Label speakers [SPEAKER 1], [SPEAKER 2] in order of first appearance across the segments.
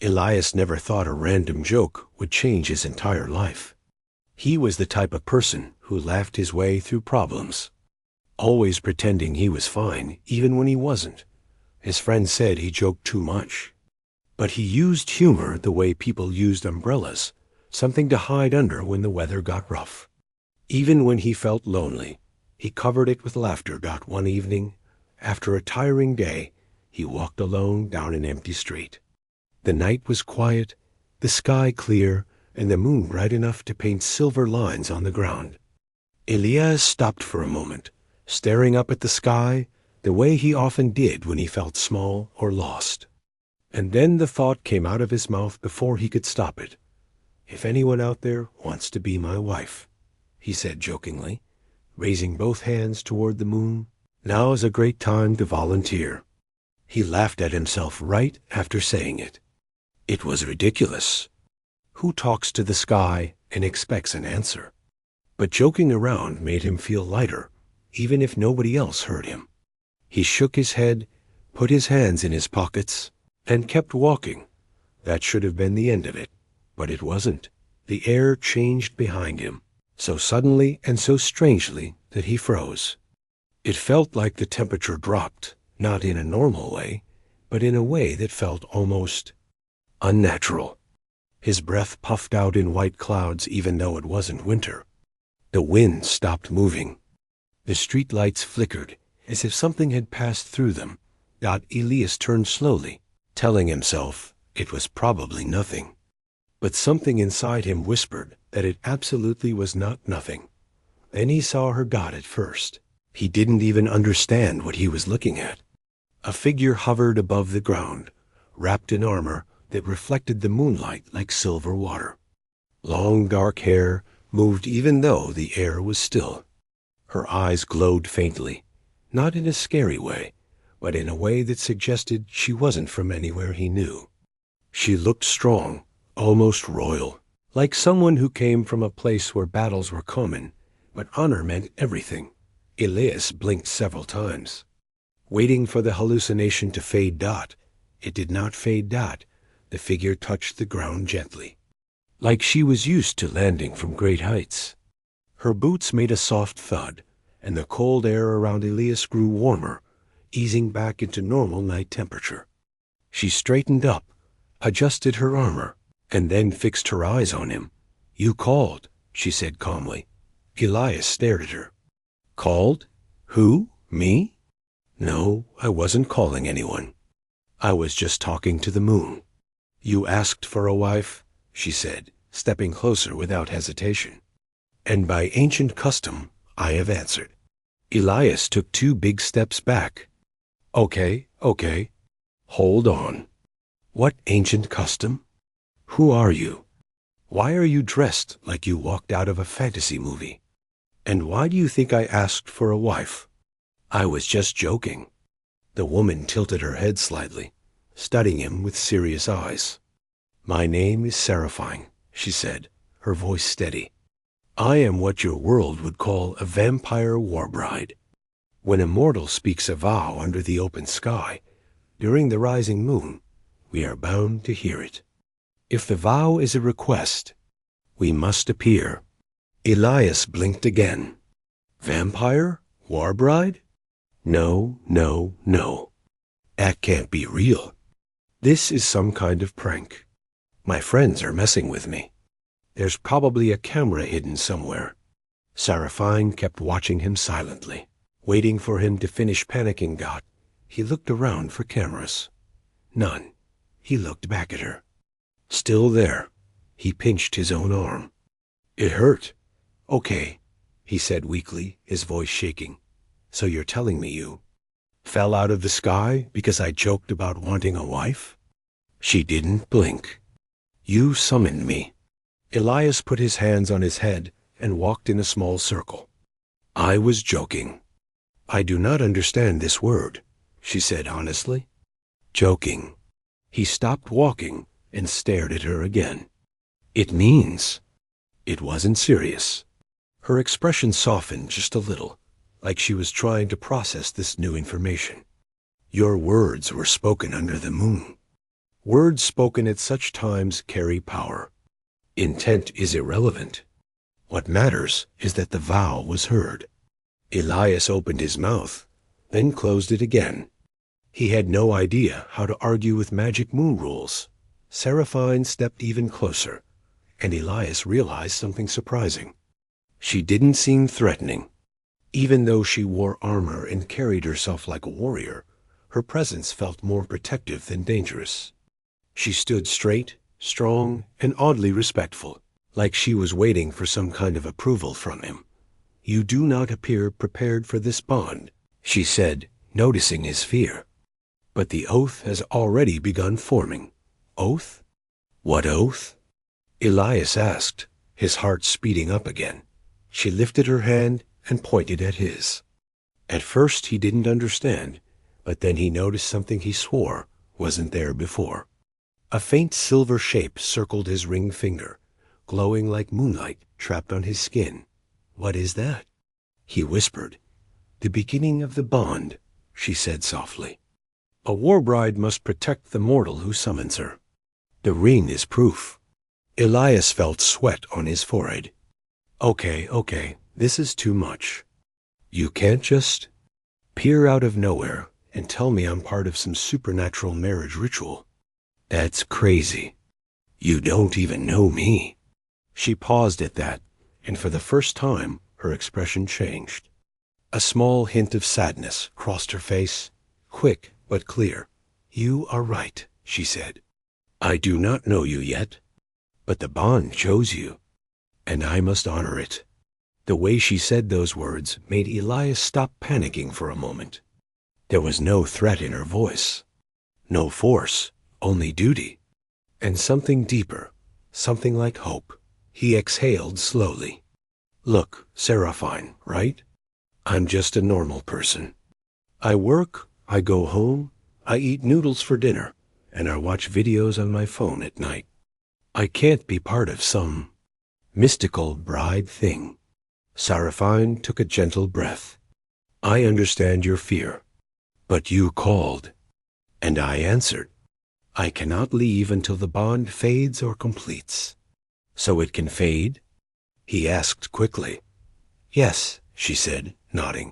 [SPEAKER 1] Elias never thought a random joke would change his entire life. He was the type of person who laughed his way through problems, always pretending he was fine even when he wasn't. His friends said he joked too much. But he used humor the way people used umbrellas, something to hide under when the weather got rough. Even when he felt lonely, he covered it with laughter. One evening, after a tiring day, he walked alone down an empty street. The night was quiet, the sky clear, and the moon bright enough to paint silver lines on the ground. Elias stopped for a moment, staring up at the sky the way he often did when he felt small or lost. And then the thought came out of his mouth before he could stop it. "If anyone out there wants to be my wife," he said jokingly, raising both hands toward the moon, "now is a great time to volunteer." He laughed at himself right after saying it. It was ridiculous. Who talks to the sky and expects an answer? But joking around made him feel lighter, even if nobody else heard him. He shook his head, put his hands in his pockets, and kept walking. That should have been the end of it, but it wasn't. The air changed behind him, so suddenly and so strangely that he froze. It felt like the temperature dropped, not in a normal way, but in a way that felt almost unnatural. His breath puffed out in white clouds even though it wasn't winter. The wind stopped moving. The street lights flickered as if something had passed through them. Elias turned slowly, telling himself it was probably nothing. But something inside him whispered that it absolutely was not nothing. Then he saw her god at first. He didn't even understand what he was looking at. A figure hovered above the ground, wrapped in armor that reflected the moonlight like silver water. Long dark hair moved even though the air was still. Her eyes glowed faintly, not in a scary way, but in a way that suggested she wasn't from anywhere he knew. She looked strong, almost royal, like someone who came from a place where battles were common, but honor meant everything. Elias blinked several times, waiting for the hallucination to fade. It did not fade. The figure touched the ground gently, like she was used to landing from great heights. Her boots made a soft thud, and the cold air around Elias grew warmer, easing back into normal night temperature. She straightened up, adjusted her armor, and then fixed her eyes on him. "You called," she said calmly. Elias stared at her. "Called? Who? Me? No, I wasn't calling anyone. I was just talking to the moon." "You asked for a wife," she said, stepping closer without hesitation. "And by ancient custom, I have answered." Elias took 2 big steps back. Okay. Hold on. What ancient custom? Who are you? Why are you dressed like you walked out of a fantasy movie? And why do you think I asked for a wife? I was just joking. The woman tilted her head slightly, studying him with serious eyes. "My name is Seraphine," she said, her voice steady. "I am what your world would call a vampire warbride. When a mortal speaks a vow under the open sky, during the rising moon, we are bound to hear it. If the vow is a request, we must appear." Elias blinked again. "Vampire? Warbride? No. That can't be real. This is some kind of prank. My friends are messing with me. There's probably a camera hidden somewhere." Seraphine kept watching him silently, waiting for him to finish panicking. He looked around for cameras. None. He looked back at her. Still there. He pinched his own arm. "It hurt." "Okay," he said weakly, his voice shaking. "So you're telling me you fell out of the sky because I joked about wanting a wife?" She didn't blink. "You summoned me." Elias put his hands on his head and walked in a small circle. "I was joking." "I do not understand this word," she said honestly. "Joking." He stopped walking and stared at her again. "It means—" It wasn't serious. Her expression softened just a little, like she was trying to process this new information. "Your words were spoken under the moon." Words spoken at such times carry power. Intent is irrelevant. What matters is that the vow was heard. Elias opened his mouth, then closed it again. He had no idea how to argue with magic moon rules. Seraphine stepped even closer, and Elias realized something surprising. She didn't seem threatening. Even though she wore armor and carried herself like a warrior, her presence felt more protective than dangerous. She stood straight, strong, and oddly respectful, like she was waiting for some kind of approval from him. "You do not appear prepared for this bond," she said, noticing his fear. "But the oath has already begun forming." "Oath? What oath?" Elias asked, his heart speeding up again. She lifted her hand and pointed at his. At first he didn't understand, but then he noticed something he swore wasn't there before. A faint silver shape circled his ring finger, glowing like moonlight trapped on his skin. "What is that?" he whispered. "The beginning of the bond," she said softly. "A warbride must protect the mortal who summons her. The ring is proof." Elias felt sweat on his forehead. Okay, this is too much. You can't just peer out of nowhere and tell me I'm part of some supernatural marriage ritual. That's crazy. You don't even know me." She paused at that, and for the first time her expression changed. A small hint of sadness crossed her face, quick but clear. "You are right," she said. "I do not know you yet, but the bond chose you, and I must honor it." The way she said those words made Elias stop panicking for a moment. There was no threat in her voice, no force, only duty, and something deeper, something like hope. He exhaled slowly. "Look, Seraphine, right? I'm just a normal person. I work, I go home, I eat noodles for dinner, and I watch videos on my phone at night. I can't be part of some mystical bride thing." Seraphine took a gentle breath. "I understand your fear, but you called, and I answered. I cannot leave until the bond fades or completes." "So it can fade?" he asked quickly. "Yes," she said, nodding.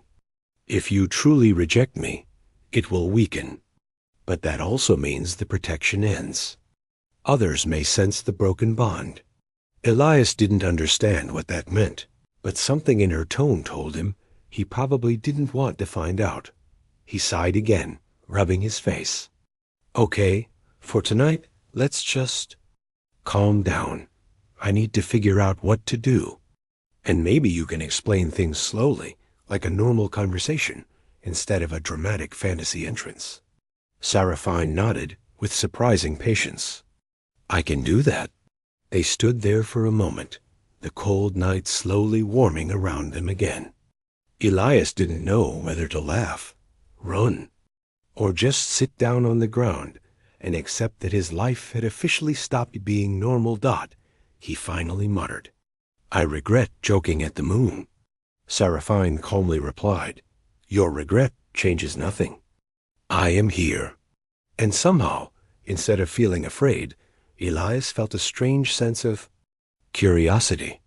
[SPEAKER 1] "If you truly reject me, it will weaken. But that also means the protection ends. Others may sense the broken bond." Elias didn't understand what that meant, but something in her tone told him he probably didn't want to find out. He sighed again, rubbing his face. "Okay, for tonight, let's just calm down. I need to figure out what to do. And maybe you can explain things slowly, like a normal conversation, instead of a dramatic fantasy entrance." Seraphine nodded with surprising patience. "I can do that." They stood there for a moment, the cold night slowly warming around them again. Elias didn't know whether to laugh, run, or just sit down on the ground and accept that his life had officially stopped being normal. He finally muttered, "I regret joking at the moon." Seraphine calmly replied, "Your regret changes nothing. I am here." And somehow, instead of feeling afraid, Elias felt a strange sense of curiosity,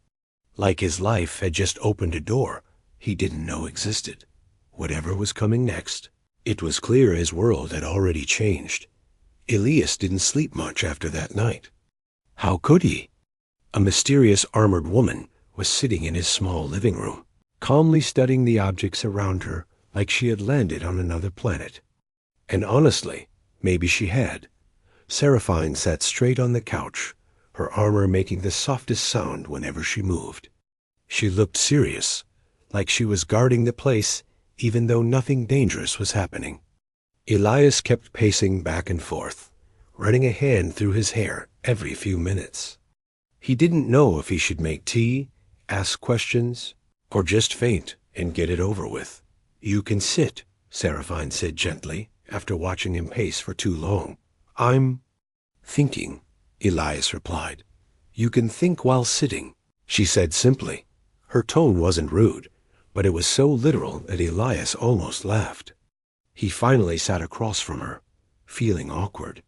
[SPEAKER 1] like his life had just opened a door he didn't know existed. Whatever was coming next, it was clear his world had already changed. Elias didn't sleep much after that night. How could he? A mysterious armored woman was sitting in his small living room, calmly studying the objects around her like she had landed on another planet. And honestly, maybe she had. Seraphine sat straight on the couch, her armor making the softest sound whenever she moved. She looked serious, like she was guarding the place even though nothing dangerous was happening. Elias kept pacing back and forth, running a hand through his hair every few minutes. He didn't know if he should make tea, ask questions, or just faint and get it over with. "You can sit," Seraphine said gently, after watching him pace for too long. "I'm thinking," Elias replied. "You can think while sitting," she said simply. Her tone wasn't rude, but it was so literal that Elias almost laughed. He finally sat across from her, feeling awkward.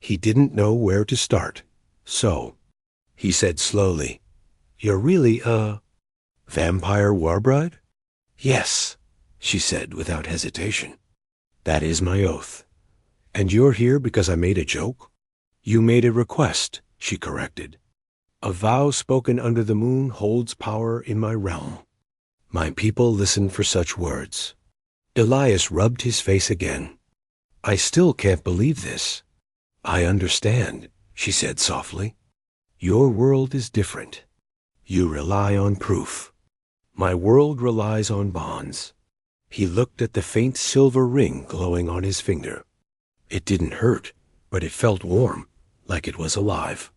[SPEAKER 1] He didn't know where to start. So, he said slowly, "You're really a vampire Warbride?" "Yes," she said without hesitation. "That is my oath." "And you're here because I made a joke?" "You made a request," she corrected. "A vow spoken under the moon holds power in my realm. My people listen for such words." Elias rubbed his face again. "I still can't believe this." "I understand," she said softly. "Your world is different. You rely on proof. My world relies on bonds." He looked at the faint silver ring glowing on his finger. It didn't hurt, but it felt warm, like it was alive.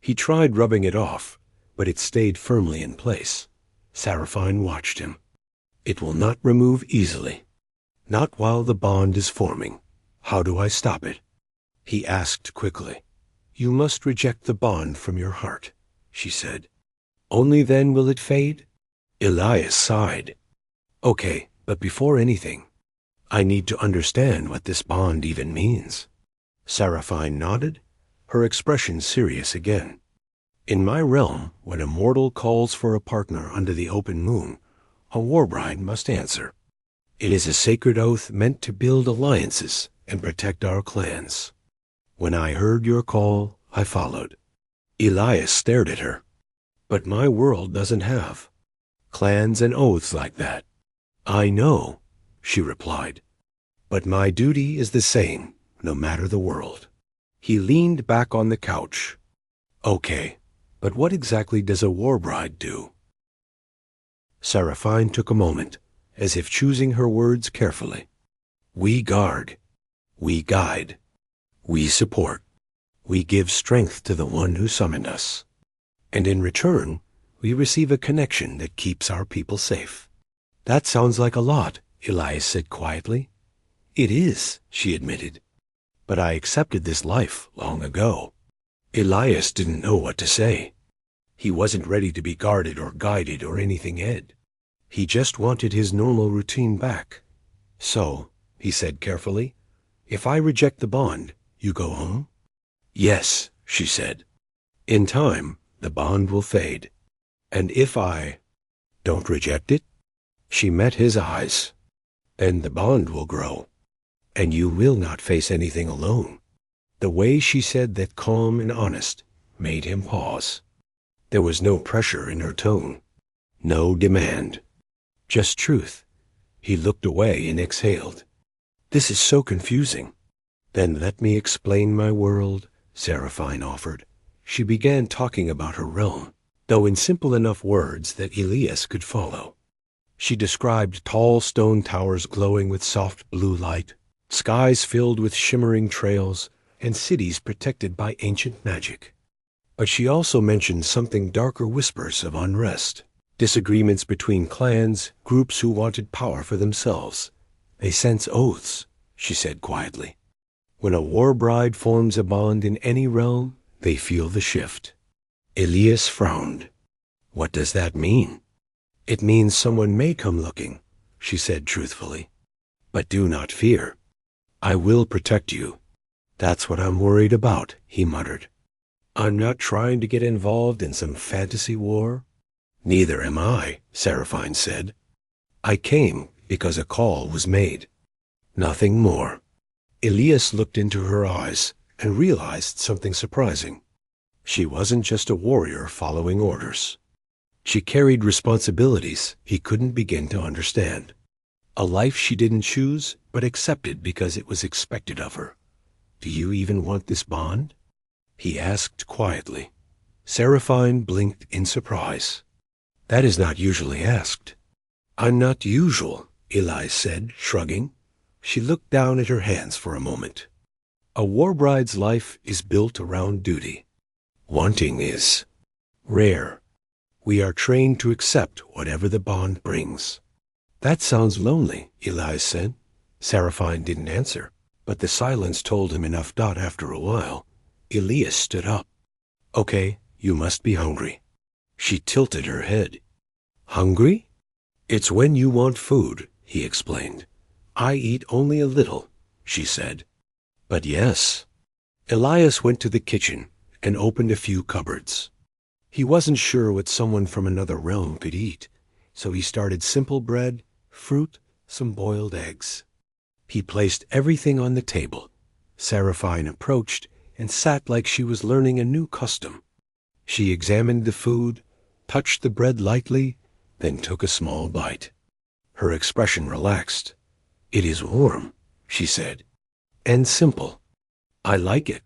[SPEAKER 1] He tried rubbing it off, but it stayed firmly in place. Seraphine watched him. "It will not remove easily. Not while the bond is forming. How do I stop it?" He asked quickly. "You must reject the bond from your heart," she said. "Only then will it fade?" Elias sighed. "Okay, but before anything, I need to understand what this bond even means." Seraphine nodded, her expression serious again. "In my realm, when a mortal calls for a partner under the open moon, a warbride must answer. It is a sacred oath meant to build alliances and protect our clans. When I heard your call, I followed." Elias stared at her. "But my world doesn't have clans and oaths like that." "I know," she replied. "But my duty is the same, no matter the world." He leaned back on the couch. "Okay, but what exactly does a warbride do?" Seraphine took a moment, as if choosing her words carefully. "We guard. We guide. We support. We give strength to the one who summoned us. And in return, we receive a connection that keeps our people safe." "That sounds like a lot," Elias said quietly. "It is," she admitted. "But I accepted this life long ago." Elias didn't know what to say. He wasn't ready to be guarded or guided or anything Ed. He just wanted his normal routine back. "So," he said carefully, "if I reject the bond, you go home?" "Yes," she said. "In time, the bond will fade. And if I don't reject it?" She met his eyes. "Then the bond will grow. And you will not face anything alone." The way she said that, calm and honest, made him pause. There was no pressure in her tone, no demand, just truth. He looked away and exhaled. "This is so confusing." "Then let me explain my world," Seraphine offered. She began talking about her realm, though in simple enough words that Elias could follow. She described tall stone towers glowing with soft blue light, skies filled with shimmering trails, and cities protected by ancient magic. But she also mentioned something darker, whispers of unrest, disagreements between clans, groups who wanted power for themselves. "They sense oaths," she said quietly. "When a warbride forms a bond in any realm, they feel the shift." Elias frowned. "What does that mean?" "It means someone may come looking," she said truthfully. "But do not fear. I will protect you." "That's what I'm worried about," he muttered. "I'm not trying to get involved in some fantasy war." "Neither am I," Seraphine said. "I came because a call was made. Nothing more." Elias looked into her eyes and realized something surprising. She wasn't just a warrior following orders. She carried responsibilities he couldn't begin to understand. A life she didn't choose, but accepted because it was expected of her. "Do you even want this bond?" he asked quietly. Seraphine blinked in surprise. "That is not usually asked." "I'm not usual," Elias said, shrugging. She looked down at her hands for a moment. "A warbride's life is built around duty. Wanting is rare. We are trained to accept whatever the bond brings." "That sounds lonely," Elias said. Seraphine didn't answer, but the silence told him enough. After a while, Elias stood up. "Okay, you must be hungry." She tilted her head. "Hungry?" "It's when you want food," he explained. "I eat only a little," she said. "But yes." Elias went to the kitchen and opened a few cupboards. He wasn't sure what someone from another realm could eat, so he started simple bread, fruit, some boiled eggs. He placed everything on the table. Seraphine approached and sat like she was learning a new custom. She examined the food, touched the bread lightly, then took a small bite. Her expression relaxed. "It is warm," she said, "and simple. I like it."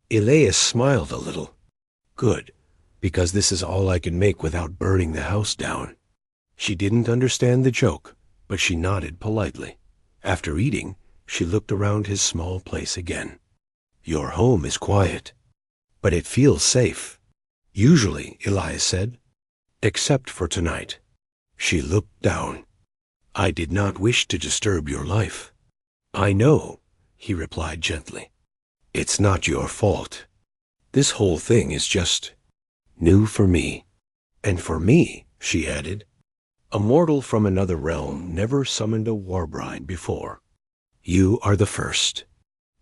[SPEAKER 1] Elias smiled a little. "Good, because this is all I can make without burning the house down." She didn't understand the joke, but she nodded politely. After eating, she looked around his small place again. "Your home is quiet, but it feels safe." "Usually," Elias said, "except for tonight." She looked down. "I did not wish to disturb your life." "I know," he replied gently. "It's not your fault. This whole thing is just new for me." "And for me," she added. "A mortal from another realm never summoned a Warbride before. You are the first."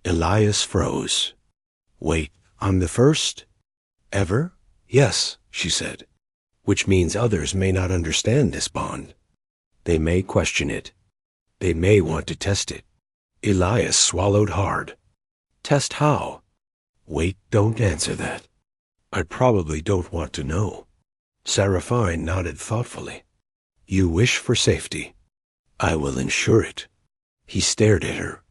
[SPEAKER 1] Elias froze. "Wait, I'm the first? Ever?" "Yes," she said. "Which means others may not understand this bond. They may question it. They may want to test it." Elias swallowed hard. "Test how?" "Wait, don't answer that. I probably don't want to know." Seraphine nodded thoughtfully. "You wish for safety. I will ensure it." He stared at her.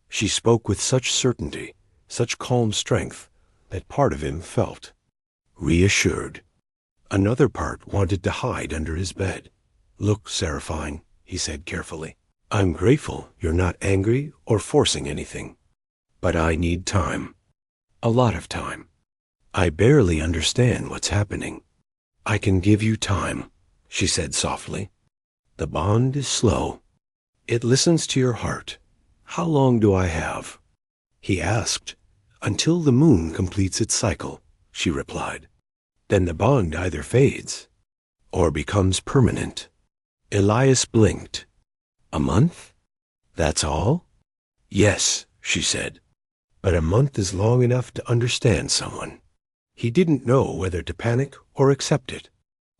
[SPEAKER 1] She spoke with such certainty, such calm strength, that part of him felt reassured. Another part wanted to hide under his bed. "Look, Seraphine," he said carefully. "I'm grateful you're not angry or forcing anything. But I need time. A lot of time. I barely understand what's happening." "I can give you time," she said softly. "The bond is slow. It listens to your heart. How long do I have?" He asked. "Until the moon completes its cycle," she replied. "Then the bond either fades or becomes permanent." Elias blinked. "A month? That's all?" "Yes," she said. "But a month is long enough to understand someone." He didn't know whether to panic or accept it.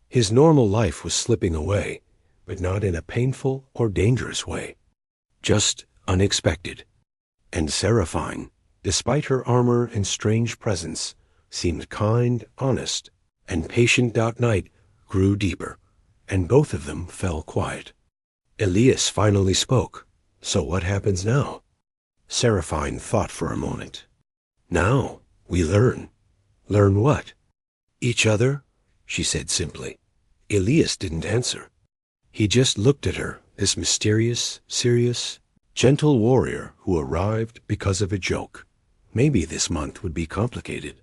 [SPEAKER 1] His normal life was slipping away, but not in a painful or dangerous way. Just unexpected. And Seraphine, despite her armor and strange presence, seemed kind, honest, and patient. Night grew deeper, and both of them fell quiet. Elias finally spoke. "So what happens now?" Seraphine thought for a moment. "Now we learn." "Learn what?" "Each other," she said simply. Elias didn't answer. He just looked at her, this mysterious, serious, gentle warrior who arrived because of a joke. Maybe this month would be complicated.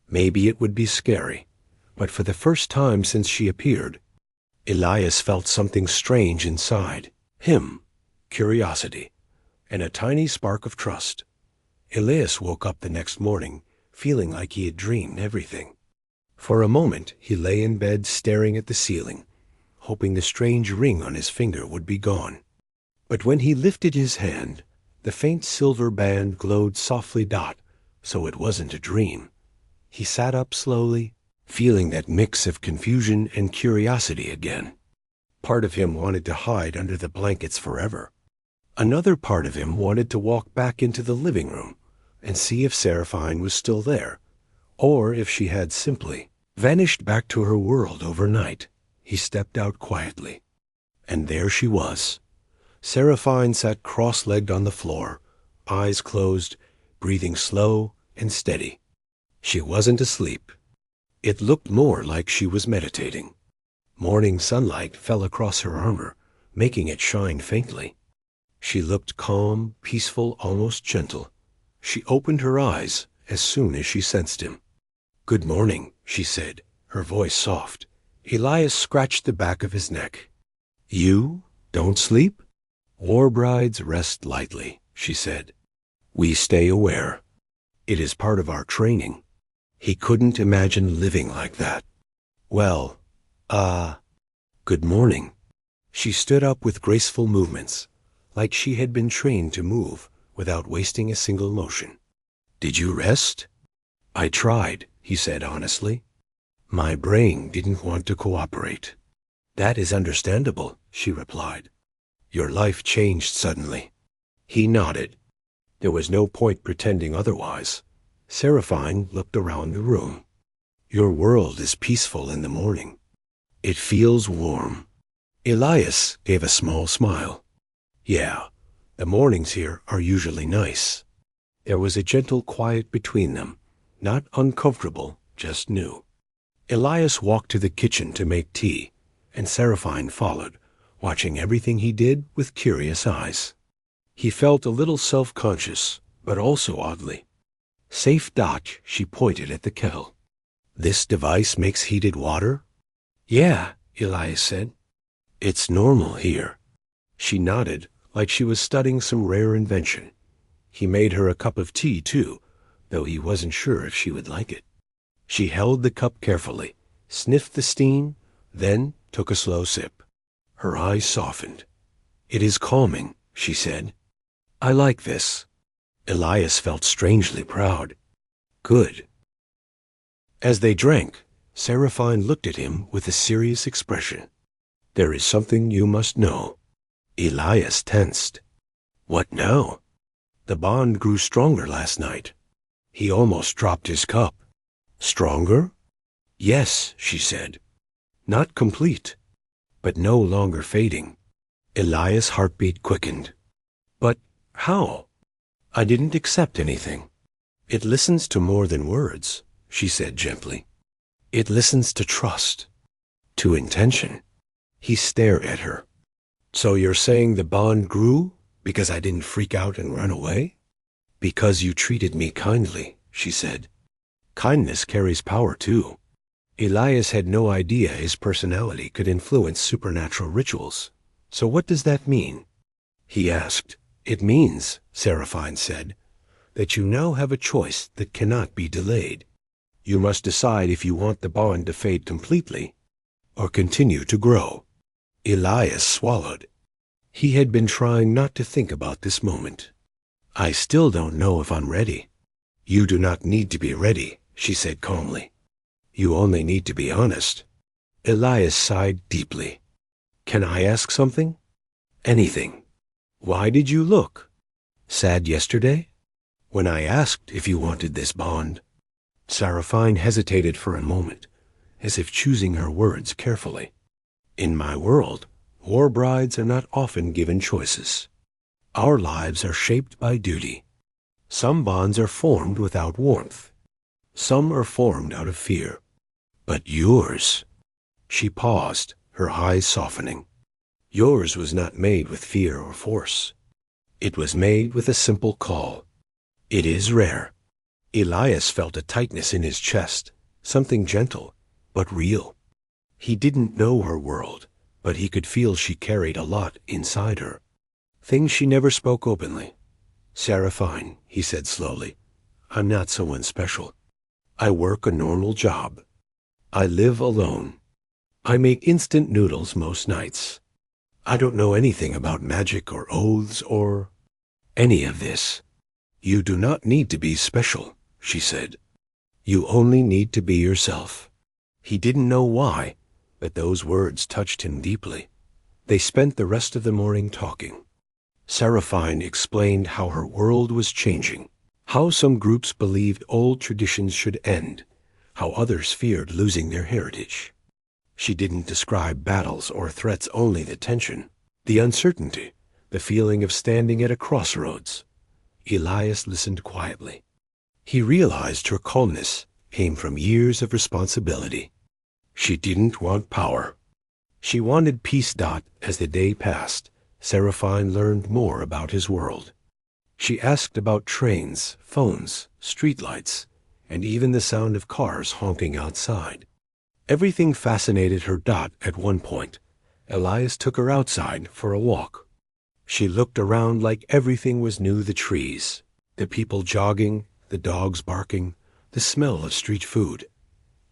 [SPEAKER 1] Maybe it would be scary. But for the first time since she appeared, Elias felt something strange inside him, curiosity, and a tiny spark of trust. Elias woke up the next morning feeling like he had dreamed everything. For a moment he lay in bed staring at the ceiling, hoping the strange ring on his finger would be gone. But when he lifted his hand, the faint silver band glowed softly. So it wasn't a dream. He sat up slowly, feeling that mix of confusion and curiosity again. Part of him wanted to hide under the blankets forever. Another part of him wanted to walk back into the living room and see if Seraphine was still there, or if she had simply vanished back to her world overnight. He stepped out quietly, and there she was. Seraphine sat cross-legged on the floor, eyes closed, breathing slow and steady. She wasn't asleep. It looked more like she was meditating. Morning sunlight fell across her armor, making it shine faintly. She looked calm, peaceful, almost gentle. She opened her eyes as soon as she sensed him. "Good morning," she said, her voice soft. Elias scratched the back of his neck. "You don't sleep?" "Warbrides rest lightly," she said. "We stay aware. It is part of our training." He couldn't imagine living like that. "Well, good morning." She stood up with graceful movements, like she had been trained to move without wasting a single motion. Did you rest? I tried, he said honestly. My brain didn't want to cooperate. That is understandable, she replied. Your life changed suddenly. He nodded. There was no point pretending otherwise. Seraphine looked around the room. Your world is peaceful in the morning. It feels warm. Elias gave a small smile. Yeah, the mornings here are usually nice. There was a gentle quiet between them, not uncomfortable, just new. Elias walked to the kitchen to make tea, and Seraphine followed, watching everything he did with curious eyes. He felt a little self-conscious, but also oddly. Safe Dutch, she pointed at the kettle. This device makes heated water? Yeah, Elias said. It's normal here. She nodded, like she was studying some rare invention. He made her a cup of tea, too, though he wasn't sure if she would like it. She held the cup carefully, sniffed the steam, then took a slow sip. Her eyes softened. It is calming, she said. I like this. Elias felt strangely proud. Good. As they drank, Seraphine looked at him with a serious expression. There is something you must know. Elias tensed. What now? The bond grew stronger last night. He almost dropped his cup. Stronger? Yes, she said. Not complete, but no longer fading. Elias' heartbeat quickened. But how? I didn't accept anything. It listens to more than words, she said gently. It listens to trust, to intention. He stared at her. So you're saying the bond grew because I didn't freak out and run away? Because you treated me kindly, she said. Kindness carries power too. Elias had no idea his personality could influence supernatural rituals. So what does that mean? He asked. It means, Seraphine said, that you now have a choice that cannot be delayed. You must decide if you want the bond to fade completely or continue to grow. Elias swallowed. He had been trying not to think about this moment. I still don't know if I'm ready. You do not need to be ready, she said calmly. You only need to be honest. Elias sighed deeply. Can I ask something? Anything. Why did you look? Sad yesterday? When I asked if you wanted this bond. Seraphine hesitated for a moment, as if choosing her words carefully. In my world, warbrides are not often given choices. Our lives are shaped by duty. Some bonds are formed without warmth. Some are formed out of fear. But yours... She paused, her eyes softening. Yours was not made with fear or force. It was made with a simple call. It is rare. Elias felt a tightness in his chest, something gentle, but real. He didn't know her world, but he could feel she carried a lot inside her. Things she never spoke openly. Seraphine, he said slowly, I'm not someone special. I work a normal job. I live alone. I make instant noodles most nights. I don't know anything about magic or oaths or any of this. You do not need to be special, she said. You only need to be yourself. He didn't know why, but those words touched him deeply. They spent the rest of the morning talking. Seraphine explained how her world was changing, how some groups believed old traditions should end, how others feared losing their heritage. She didn't describe battles or threats, only the tension, the uncertainty, the feeling of standing at a crossroads. Elias listened quietly. He realized her calmness came from years of responsibility. She didn't want power. She wanted peace. As the day passed, Seraphine learned more about his world. She asked about trains, phones, streetlights, and even the sound of cars honking outside. Everything fascinated her. At one point, Elias took her outside for a walk. She looked around like everything was new: the trees, the people jogging, the dogs barking, the smell of street food.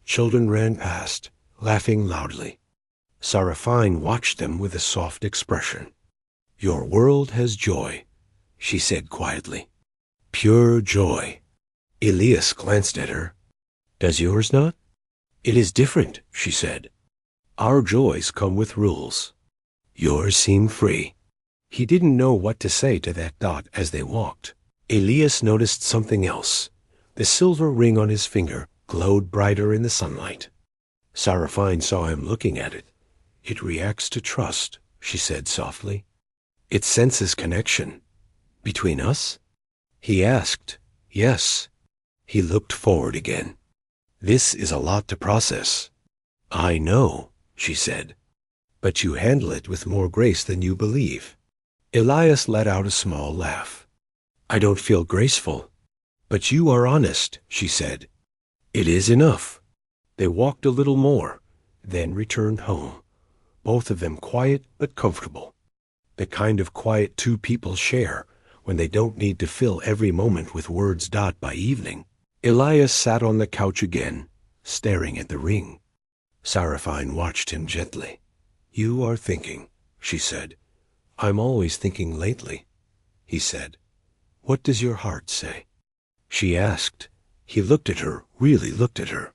[SPEAKER 1] Children ran past, laughing loudly. Seraphine watched them with a soft expression. Your world has joy, she said quietly. Pure joy. Elias glanced at her. Does yours not? It is different, she said. Our joys come with rules. Yours seem free. He didn't know what to say to that thought as they walked. Elias noticed something else. The silver ring on his finger glowed brighter in the sunlight. Seraphine saw him looking at it. It reacts to trust, she said softly. It senses connection. Between us? He asked. Yes. He looked forward again. This is a lot to process. I know, she said. But you handle it with more grace than you believe. Elias let out a small laugh. I don't feel graceful. But you are honest, she said. It is enough. They walked a little more, then returned home, both of them quiet but comfortable. The kind of quiet two people share when they don't need to fill every moment with words. By evening, Elias sat on the couch again, staring at the ring. Seraphine watched him gently. You are thinking, she said. I'm always thinking lately, he said. What does your heart say? She asked. He looked at her, really looked at her.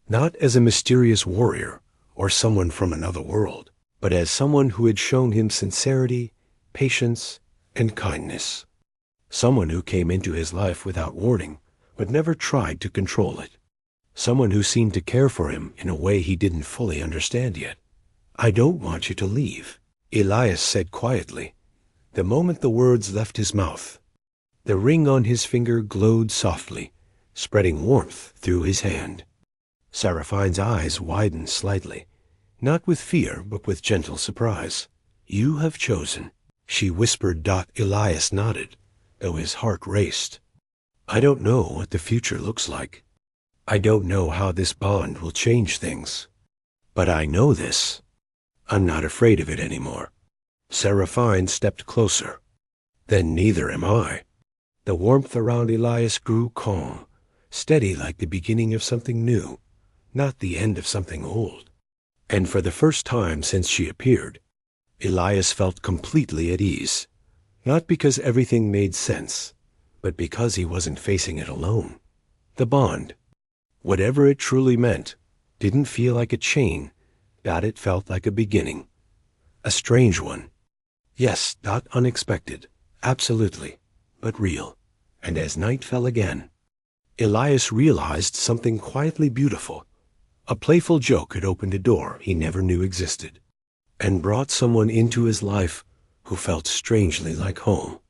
[SPEAKER 1] Not as a mysterious warrior or someone from another world, but as someone who had shown him sincerity, patience, and kindness. Someone who came into his life without warning, but never tried to control it. Someone who seemed to care for him in a way he didn't fully understand yet. I don't want you to leave, Elias said quietly, the moment the words left his mouth. The ring on his finger glowed softly, spreading warmth through his hand. Seraphine's eyes widened slightly, not with fear, but with gentle surprise. You have chosen, she whispered. Elias nodded, though his heart raced. I don't know what the future looks like. I don't know how this bond will change things. But I know this. I'm not afraid of it anymore. Seraphine stepped closer. Then neither am I. The warmth around Elias grew calm, steady like the beginning of something new, not the end of something old. And for the first time since she appeared, Elias felt completely at ease, not because everything made sense, but because he wasn't facing it alone. The bond, whatever it truly meant, didn't feel like a chain, it felt like a beginning. A strange one. Yes, not unexpected, absolutely, but real. And as night fell again, Elias realized something quietly beautiful. A playful joke had opened a door he never knew existed, and brought someone into his life who felt strangely like home.